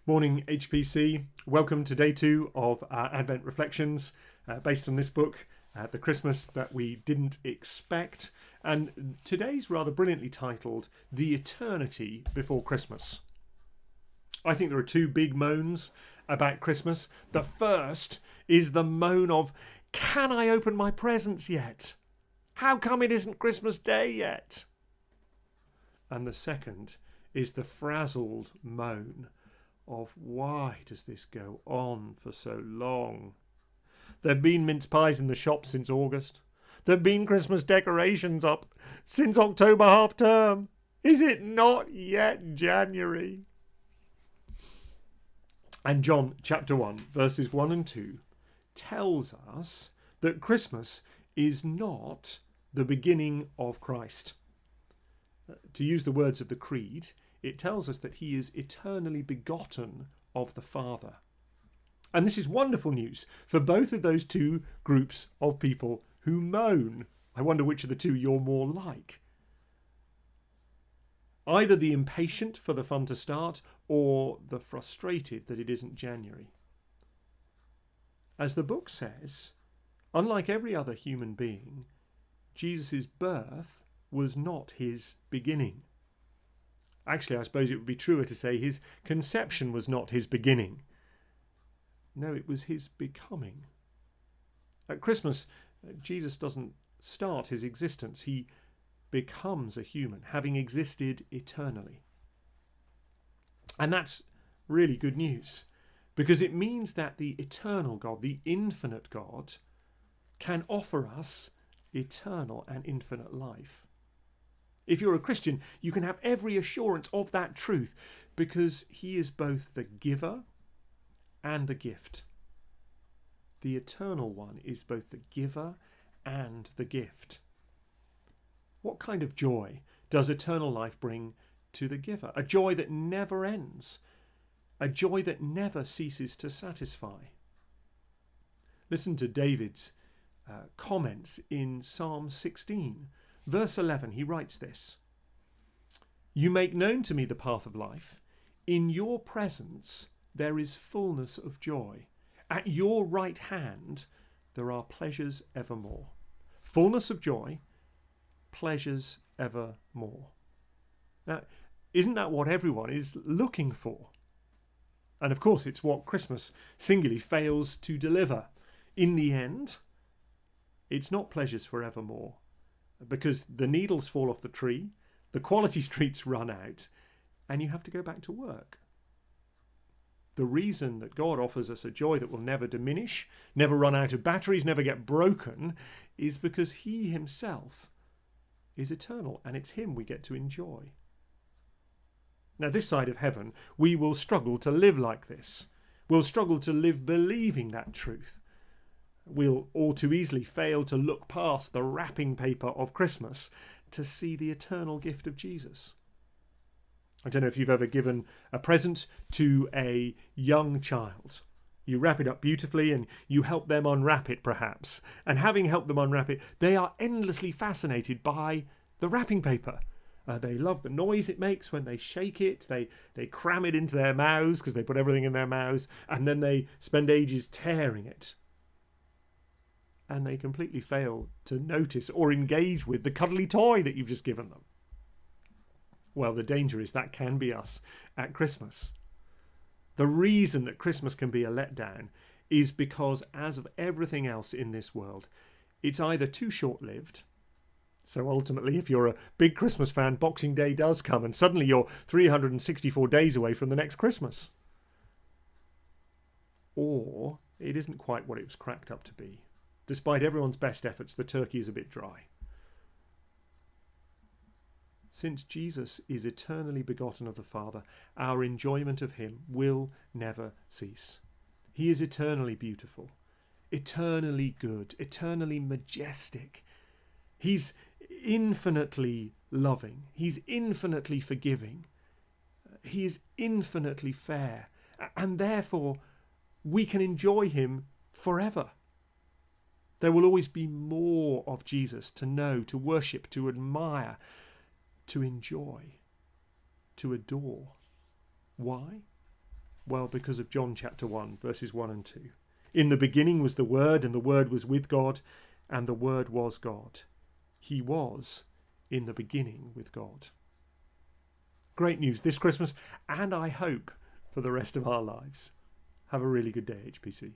Morning HPC, welcome to day 2 of our Advent Reflections based on this book, The Christmas That We Didn't Expect, and today's rather brilliantly titled The Eternity Before Christmas. I think there are two big moans about Christmas. The first is the moan of, can I open my presents yet? How come it isn't Christmas Day yet? And the second is the frazzled moan of, why does this go on for so long? There have been mince pies in the shop since August. There have been Christmas decorations up since October half term. Is it not yet January? And John chapter 1 verses 1 and 2 tells us that Christmas is not the beginning of Christ. To use the words of the Creed, it tells us that he is eternally begotten of the Father. And this is wonderful news for both of those two groups of people who moan. I wonder which of the two you're more like. Either the impatient for the fun to start, or the frustrated that it isn't January. As the book says, unlike every other human being, Jesus' birth was not his beginning. Actually, I suppose it would be truer to say his conception was not his beginning. No, it was his becoming. At Christmas, Jesus doesn't start his existence. He becomes a human, having existed eternally. And that's really good news, because it means that the eternal God, the infinite God, can offer us eternal and infinite life. If you're a Christian, you can have every assurance of that truth, because he is both the giver and the gift. The eternal one is both the giver and the gift. What kind of joy does eternal life bring to the giver? A joy that never ends, a joy that never ceases to satisfy. Listen to David's comments in Psalm 16. Verse 11, he writes this: You make known to me the path of life. In your presence there is fullness of joy. At your right hand there are pleasures evermore. Fullness of joy, pleasures evermore. Now, isn't that what everyone is looking for? And of course, it's what Christmas singularly fails to deliver. In the end, it's not pleasures forevermore, because the needles fall off the tree, the quality streets run out, and you have to go back to work. The reason that God offers us a joy that will never diminish, never run out of batteries, never get broken, is because he himself is eternal, and it's him we get to enjoy. Now, this side of heaven, we will struggle to live like this. We'll struggle to live believing that truth. We'll all too easily fail to look past the wrapping paper of Christmas to see the eternal gift of Jesus. I don't know if you've ever given a present to a young child. You wrap it up beautifully and you help them unwrap it, perhaps. And having helped them unwrap it, they are endlessly fascinated by the wrapping paper. They love the noise it makes when they shake it. They cram it into their mouths because they put everything in their mouths, and then they spend ages tearing it. And they completely fail to notice or engage with the cuddly toy that you've just given them. Well, the danger is that can be us at Christmas. The reason that Christmas can be a letdown is because, as of everything else in this world, it's either too short-lived. So ultimately, if you're a big Christmas fan, Boxing Day does come and suddenly you're 364 days away from the next Christmas. Or it isn't quite what it was cracked up to be. Despite everyone's best efforts, the turkey is a bit dry. Since Jesus is eternally begotten of the Father, our enjoyment of him will never cease. He is eternally beautiful, eternally good, eternally majestic. He's infinitely loving. He's infinitely forgiving. He is infinitely fair. And therefore, we can enjoy him forever. There will always be more of Jesus to know, to worship, to admire, to enjoy, to adore. Why? Well, because of John chapter 1, verses 1 and 2. In the beginning was the Word, and the Word was with God, and the Word was God. He was in the beginning with God. Great news this Christmas, and I hope for the rest of our lives. Have a really good day, HPC.